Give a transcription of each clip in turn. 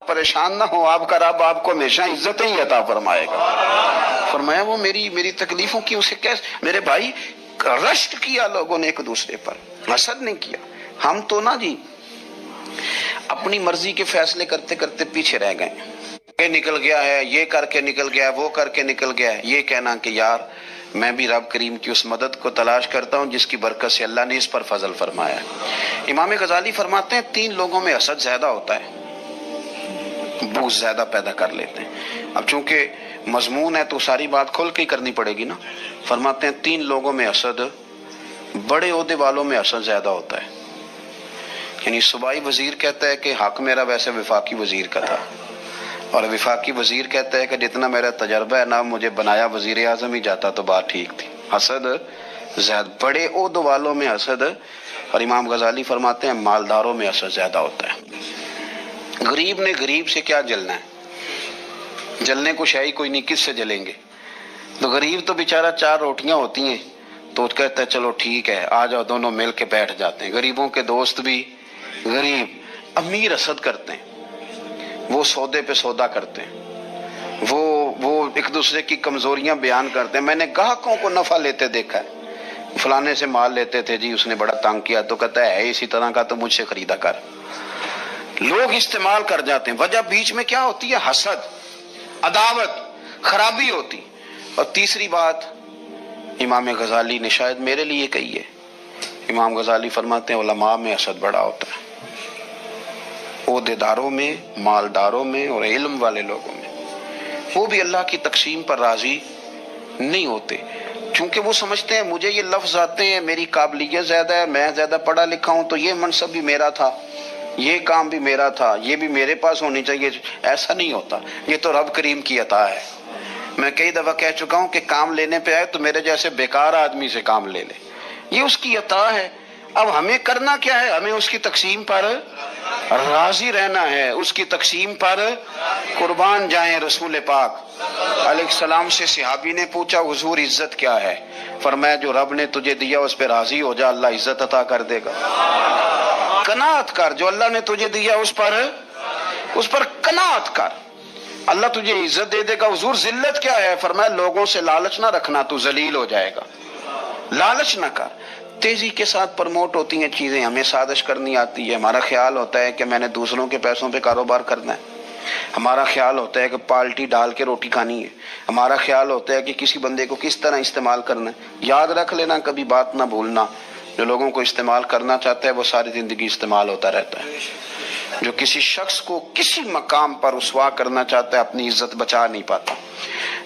پریشان نہ ہو، آپ کا رب آپ کو ہمیشہ عزتیں ہی عطا فرمائے گا۔ فرمایا وہ میری تکلیفوں کی اسے کیسے، میرے بھائی رشک کیا لوگوں نے ایک دوسرے پر، حسد نہیں کیا۔ ہم تو نا جی اپنی مرضی کے فیصلے کرتے کرتے پیچھے رہ گئے، یہ نکل گیا ہے، یہ کر کے نکل گیا ہے، وہ کر کے نکل گیا ہے، یہ کہنا کہ یار میں بھی رب کریم کی اس مدد کو تلاش کرتا ہوں جس کی برکت سے اللہ نے اس پر فضل فرمایا ہے۔ امام غزالی فرماتے ہیں 3 لوگوں میں حسد زیادہ ہوتا ہے، بغض زیادہ پیدا کر لیتے ہیں۔ اب چونکہ مضمون ہے تو ساری بات کھول کے ہی کرنی پڑے گی نا۔ فرماتے ہیں 3 لوگوں میں حسد، بڑے عہدے والوں میں حسد زیادہ ہوتا ہے۔ یعنی صوبائی وزیر کہتا ہے کہ حق میرا ویسے وفاقی وزیر کا تھا، اور وفاقی وزیر کہتا ہے کہ جتنا میرا تجربہ ہے نا مجھے بنایا وزیر اعظم ہی جاتا تو بات ٹھیک تھی۔ حسد زیادہ، بڑے عہدوں والوں میں حسد، اور امام غزالی فرماتے ہیں مالداروں میں حسد زیادہ ہوتا ہے۔ غریب نے غریب سے کیا جلنا ہے، جلنے کو شے ہی کوئی نہیں، کس سے جلیں گے؟ تو غریب تو بیچارہ 4 روٹیاں ہوتی ہیں تو کہتا ہے چلو ٹھیک ہے آ جاؤ دونوں مل کے بیٹھ جاتے ہیں۔ غریبوں کے دوست بھی غریب، امیر حسد کرتے ہیں، وہ سودے پہ سودا کرتے ہیں، وہ ایک دوسرے کی کمزوریاں بیان کرتے ہیں۔ میں نے گاہکوں کو نفع لیتے دیکھا ہے، فلانے سے مال لیتے تھے جی اس نے بڑا تنگ کیا تو کہتا ہے اسی طرح کا تو مجھ سے خریدا کر۔ لوگ استعمال کر جاتے ہیں، وجہ بیچ میں کیا ہوتی ہے؟ حسد، عداوت، خرابی ہوتی۔ اور تیسری بات امام غزالی نے شاید میرے لیے کہی ہے، امام غزالی فرماتے ہیں علماء میں حسد بڑا ہوتا ہے، عہدے داروں میں، مالداروں میں اور علم والے لوگوں میں۔ وہ بھی اللہ کی تقسیم پر راضی نہیں ہوتے، چونکہ وہ سمجھتے ہیں مجھے یہ لفظ آتے ہیں، میری قابلیت زیادہ ہے، میں زیادہ پڑھا لکھا ہوں تو یہ منصب بھی میرا تھا، یہ کام بھی میرا تھا، یہ بھی میرے پاس ہونی چاہیے۔ ایسا نہیں ہوتا، یہ تو رب کریم کی عطا ہے۔ میں کئی دفعہ کہہ چکا ہوں کہ کام لینے پہ آئے تو میرے جیسے بیکار آدمی سے کام لے لے، یہ اس کی عطا ہے۔ اب ہمیں کرنا کیا ہے؟ ہمیں اس کی تقسیم پر راضی رہنا ہے، اس کی تقسیم پر قربان جائیں۔ رسول پاک علیہ السلام سے صحابی نے پوچھا حضور عزت کیا ہے؟ فرمایا جو رب نے تجھے دیا اس پہ راضی ہو جا، اللہ عزت عطا کر دے گا۔ قناعت کر، جو اللہ نے تجھے دیا اس پر قناعت کر، اللہ تجھے عزت دے دے گا۔ حضور ذلت کیا ہے؟ فرمایا لوگوں سے لالچ نہ رکھنا، تو ذلیل ہو جائے گا، لالچ نہ کر۔ تیزی کے ساتھ پرموٹ ہوتی ہیں چیزیں، ہمیں سازش کرنی آتی ہے، ہمارا خیال ہوتا ہے کہ میں نے دوسروں کے پیسوں پہ کاروبار کرنا ہے، ہمارا خیال ہوتا ہے کہ پالٹی ڈال کے روٹی کھانی ہے، ہمارا خیال ہوتا ہے کہ کسی بندے کو کس طرح استعمال کرنا ہے۔ یاد رکھ لینا، کبھی بات نہ بھولنا، جو لوگوں کو استعمال کرنا چاہتا ہے وہ ساری زندگی استعمال ہوتا رہتا ہے، جو کسی شخص کو کسی مقام پر رسوا کرنا چاہتا ہے اپنی عزت بچا نہیں پاتا۔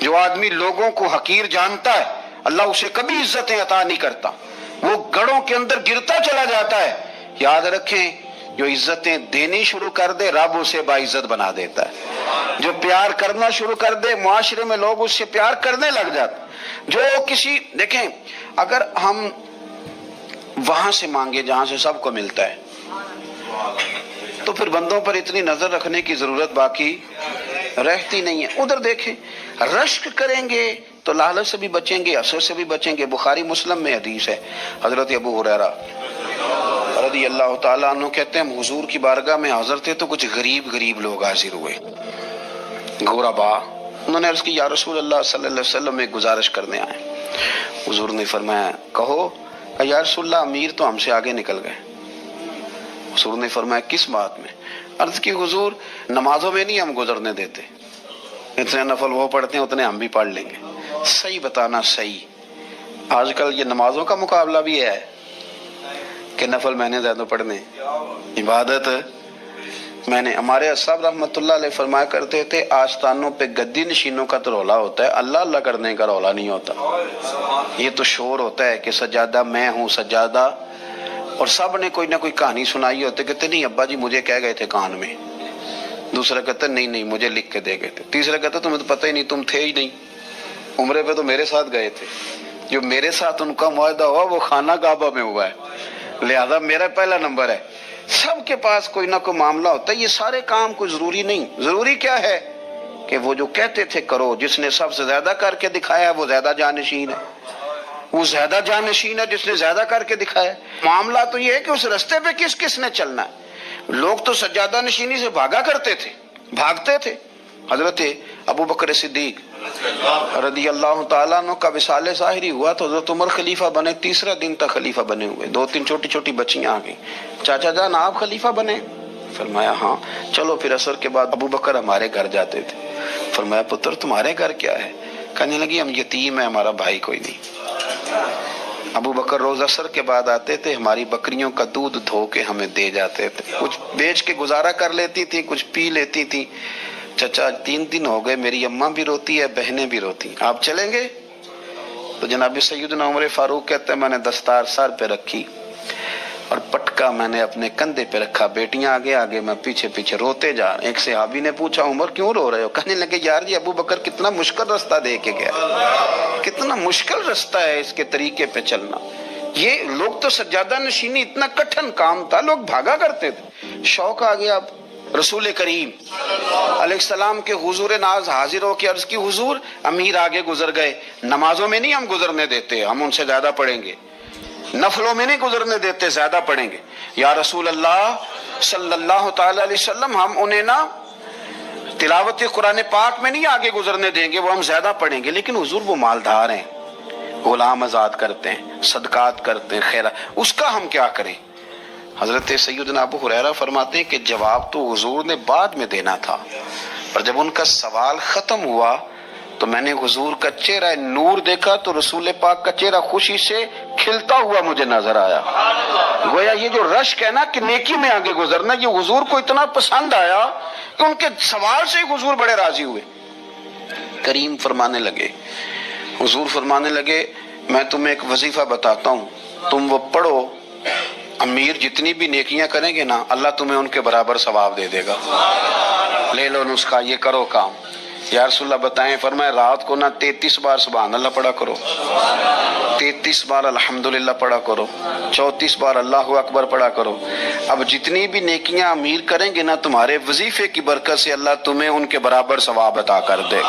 جو آدمی لوگوں کو حقیر جانتا ہے اللہ اسے کبھی عزتیں عطا نہیں کرتا، وہ گڑھوں کے اندر گرتا چلا جاتا ہے۔ یاد رکھیں جو عزتیں دینی شروع کر دے رب اسے باعزت بنا دیتا ہے، جو پیار کرنا شروع کر دے معاشرے میں لوگ اس سے پیار کرنے لگ جاتے۔ جو کسی دیکھیں اگر ہم وہاں سے مانگے جہاں سے سب کو ملتا ہے تو پھر بندوں پر اتنی نظر رکھنے کی ضرورت باقی رہتی نہیں ہے۔ ادھر دیکھیں رشک کریں گے تو لالچ سے بھی بچیں گے، حسد سے بھی بچیں گے۔ بخاری مسلم میں حدیث ہے، حضرت ابو ہریرہ رضی اللہ تعالیٰ عنہ کہتے ہیں حضور کی بارگاہ میں حاضر تھے تو کچھ غریب لوگ حاضر ہوئے، غربا۔ انہوں نے عرض کی یا رسول اللہ صلی اللہ علیہ وسلم ایک گزارش کرنے آئے۔ حضور نے فرمایا کہو۔ یا رسول اللہ امیر تو ہم سے آگے نکل گئے۔ حضور نے فرمایا کس بات میں؟ عرض کی حضور نمازوں میں نہیں ہم گزرنے دیتے، اتنے نفل وہ پڑھتے ہیں اتنے ہم بھی پڑھ لیں گے۔ صحیح بتانا صحیح، آج کل یہ نمازوں کا مقابلہ بھی ہے کہ نفل میں نے زیادہ پڑھنے، عبادت میں نے۔ ہمارے صاحب رحمۃ اللہ علیہ فرمایا کرتے تھے آستانوں پہ گدی نشینوں کا تو رولا ہوتا ہے، اللہ اللہ کرنے کا رولا نہیں ہوتا۔ یہ تو شور ہوتا ہے کہ سجادہ میں ہوں سجادہ، اور سب نے کوئی نہ کوئی کہانی سنائی ہوتی، کہتے نہیں ابا جی مجھے کہہ گئے تھے کان میں، دوسرا کہتا نہیں مجھے لکھ کے دے گئے تھے، تیسرا کہتا تمہیں تو پتہ ہی نہیں، تم تھے ہی نہیں، عمرے پہ تو میرے ساتھ گئے تھے، جو میرے ساتھ ان کا معاہدہ ہوا وہ خانہ کعبہ میں ہوا ہے، لہذا میرا پہلا نمبر ہے۔ سب کے پاس کوئی نہ کوئی معاملہ ہوتا ہے، یہ سارے کام کوئی ضروری نہیں۔ ضروری کیا ہے کہ وہ جو کہتے تھے کرو، جس نے سب سے زیادہ کر کے دکھایا وہ زیادہ جانشین ہے، وہ زیادہ جانشین ہے جس نے زیادہ کر کے دکھایا۔ معاملہ تو یہ ہے کہ اس رستے پہ کس کس نے چلنا ہے۔ لوگ تو سجادہ نشینی سے بھاگا کرتے تھے، भागते थे। हजरत अबू बकर सिद्दीक रदी अल्लाह ताला अन्हु का विसाले ज़ाहिरी हुआ तो हजरत उमर खलीफा बने। तीसरा दिन तक खलीफा बने हुए। 2-3 छोटी छोटी बच्चियां आ गई, चाचा जान आप खलीफा बने? फरमाया हाँ। चलो फिर असर के बाद अबू बकर हमारे घर जाते थे। फरमाया पुत्र तुम्हारे घर क्या है? कहने लगी हम यतीम है, हमारा भाई कोई नहीं। अबू बकर रोज असर के बाद आते थे, हमारी बकरियों का दूध धो के हमें दे जाते थे। कुछ बेच के गुजारा कर लेती थी, कुछ पी लेती थी। चचा 3 दिन हो गए, मेरी अम्मा भी रोती है, बहनें भी रोती, आप चलेंगे? तो जनाब सैयदना उमर फारूक कहते हैं मैंने दस्तार सर पे रखी और पटका मैंने अपने कंधे पे रखा, बेटियां आगे आगे, मैं पीछे पीछे, रोते जा। एक सहाबी ने पूछा उमर क्यों रो रहे हो? कहने लगे यार जी अबू बकर कितना मुश्किल रास्ता दे के गया, कितना मुश्किल रास्ता है इसके तरीके पे चलना। ये लोग तो सज्जादा नशीनी इतना कठिन काम था, लोग भागा करते थे। शौक आ गया। रसूल करीम अलैहिस्सलाम के हुजूर नाज हाजिर हो के अर्ज की हुजूर अमीर आगे गुजर गए, नमाजों में नहीं हम गुजरने देते, हम उनसे ज्यादा पढ़ेंगे, नफलों में नहीं गुजरने देते, ज्यादा पढ़ेंगे। या रसूल अल्लाह सल्लल्लाहु ताला अलैहि वसल्लम हम उन्हें ना तिलावत कुरान पाक में नहीं आगे गुजरने देंगे, वो हम ज्यादा पढ़ेंगे। लेकिन हुजूर वो मालदार हैं, गुलाम आजाद करते हैं, सदकात करते हैं, खैरा, उसका हम क्या करें? हजरत सैयदना अबू हुरैरा फरमाते हैं कि जवाब तो हुजूर ने बाद में देना था, पर जब उनका सवाल खत्म हुआ तो मैंने हुजूर का चेहरा नूर देखा तो रसूल पाक का चेहरा खुशी से खिलता हुआ मुझे नजर आया। गोया ये जो रश्क है ना कि नेकी में आगे गुजरना, ये हुजूर को इतना पसंद आया कि उनके सवाल से हुजूर बड़े राजी हुए। करीम फरमाने लगे, हुजूर फरमाने लगे मैं तुम्हें एक वजीफा बताता हूँ, तुम वो पढ़ो, अमीर जितनी भी नेकियां करेंगे ना अल्लाह तुम्हें उनके बराबर सवाब दे देगा। ले लो नुस्खा, ये करो काम। या रसूलल्लाह बताएं, फरमाए रात को ना 33 बार सुभान अल्लाह पढ़ा करो, 33 बार अल्हम्दुलिल्लाह पढ़ा करो, 34 बार अल्लाहु अकबर पढ़ा करो। अब जितनी भी नेकियां अमीर करेंगे ना तुम्हारे वजीफे की बरकत से अल्लाह तुम्हें उनके बराबर सवाब अता कर दे।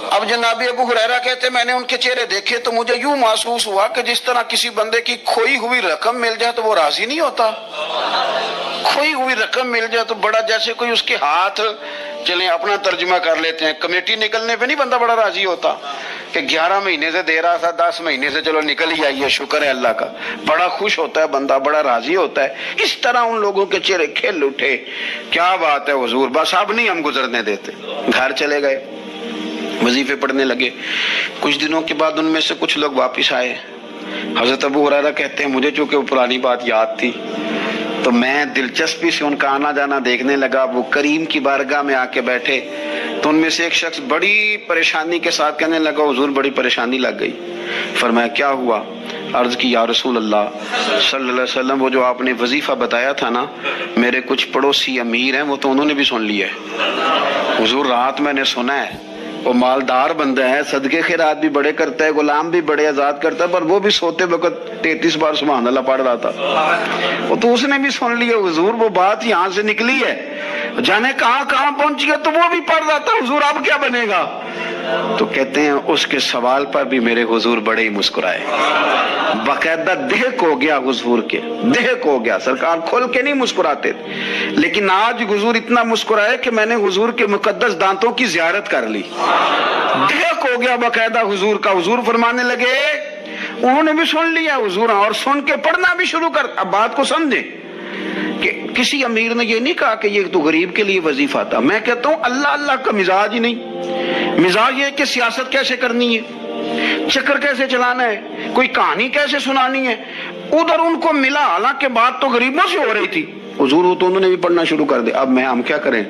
अब जनाबी अबू हुरैरा कहते मैंने उनके चेहरे देखे तो मुझे यूं महसूस हुआ कि जिस तरह किसी बंदे की खोई हुई रकम मिल जाए तो वो राजी नहीं होता। खोई हुई रकम मिल जाए तो बड़ा जैसे कोई उसके हाथ चले, अपना तर्जुमा कर लेते हैं, कमेटी निकलने पे नहीं बंदा बड़ा राजी होता कि 11 महीने से दे रहा था, 10 महीने से चलो निकल ही आई है, शुक्र है अल्लाह का। बड़ा खुश होता है बंदा, बड़ा राजी होता है। इस तरह उन लोगों के चेहरे खिल उठे, क्या बात है हुजूर, बस अब नहीं हम गुजरने देते। घर चले गए, वजीफे पढ़ने लगे। कुछ दिनों के बाद उनमें से कुछ लोग वापस आए। हजरत अबू हुरैरा कहते हैं मुझे चूंकि वो पुरानी बात याद थी तो मैं दिलचस्पी से उनका आना जाना देखने लगा। वो करीम की बारगाह में आके बैठे तो उनमें से एक शख्स बड़ी परेशानी के साथ कहने लगा हुजूर बड़ी परेशानी लग गई। फरमाया क्या हुआ? अर्ज की या रसूल अल्लाह सल्लल्लाहु अलैहि वसल्लम वो जो आपने वजीफा बताया था ना, मेरे कुछ पड़ोसी अमीर हैं वो तो उन्होंने भी सुन लिया है। हुजूर रात मैंने सुना है वो मालदार बंदा है, सदके खैरात भी बड़े करता है, गुलाम भी बड़े आजाद करता है, पर वो भी सोते वक्त 33 बार सुभान अल्लाह पढ़ रहा था। वो तो उसने भी सुन लिया हुजूर, वो बात यहाँ से निकली है, जाने कहाँ कहाँ पहुंच गया, तो वो भी पढ़ रहा था हुजूर अब क्या बनेगा? तो कहते हैं उसके सवाल पर भी मेरे हुजूर बड़े ही मुस्कुराए, बाकायदा देहक हो गया हुजूर के, देहक हो गया। सरकार खोल के नहीं मुस्कुराते थे, लेकिन आज हुजूर इतना मुस्कुराए कि मैंने हुजूर के मुकद्दस दांतों की जियारत कर ली। देहक हो गया बाकायदा हुजूर का। हुजूर फरमाने लगे उन्होंने भी सुन लिया हुजूर, और सुन के पढ़ना भी शुरू कर। अब बात को समझे कि किसी अमीर ने ये नहीं कहा कि ये तो गरीब के लिए वजीफा था। मैं कहता हूँ अल्लाह अल्लाह का मिजाज ही नहीं। मिजाज ये कि सियासत कैसे करनी है, चक्कर कैसे चलाना है, कोई कहानी कैसे सुनानी है। उधर उनको मिला, हालांकि बात तो गरीबों से हो रही थी। हुजूर तो उन्होंने भी पढ़ना शुरू कर दिया। अब हम क्या करें?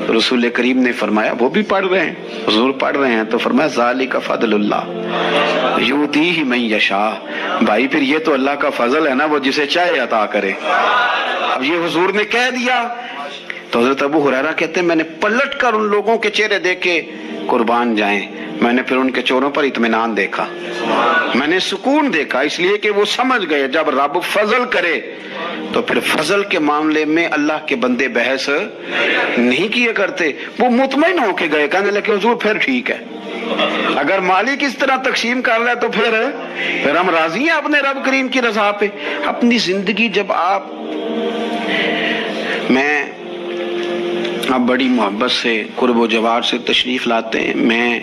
रसूल करीम ने फरमाया वो भी पढ़ रहे हैं, हुजूर पढ़ रहे हैं तो फरमाया ज़ालिका फ़ज़लुल्लाह युतीही मन यशा। भाई फिर ये तो अल्लाह का फजल है ना, वो जिसे चाहे अता करे। अब ये हुजूर ने कह दिया तो हजरत अबू हुरैरा कहते हैं मैंने पलट कर उन लोगों के चेहरे देखे, कुर्बान जाएं, मैंने फिर उनके चेहरों पर इत्मीनान देखा, मैंने सुकून देखा, इसलिए कि वो समझ गए जब रब फजल करे तो फिर फजल के मामले में अल्लाह के बंदे बहस नहीं किए करते। वो मुतमईन होके गए, कहने लगे हुजूर फिर ठीक है, अगर मालिक इस तरह तकसीम कर रहा है तो फिर हम राजी हैं अपने रब करीम की रजा पे। अपनी जिंदगी जब मैं آپ بڑی محبت سے قرب و جوار سے تشریف لاتے ہیں. میں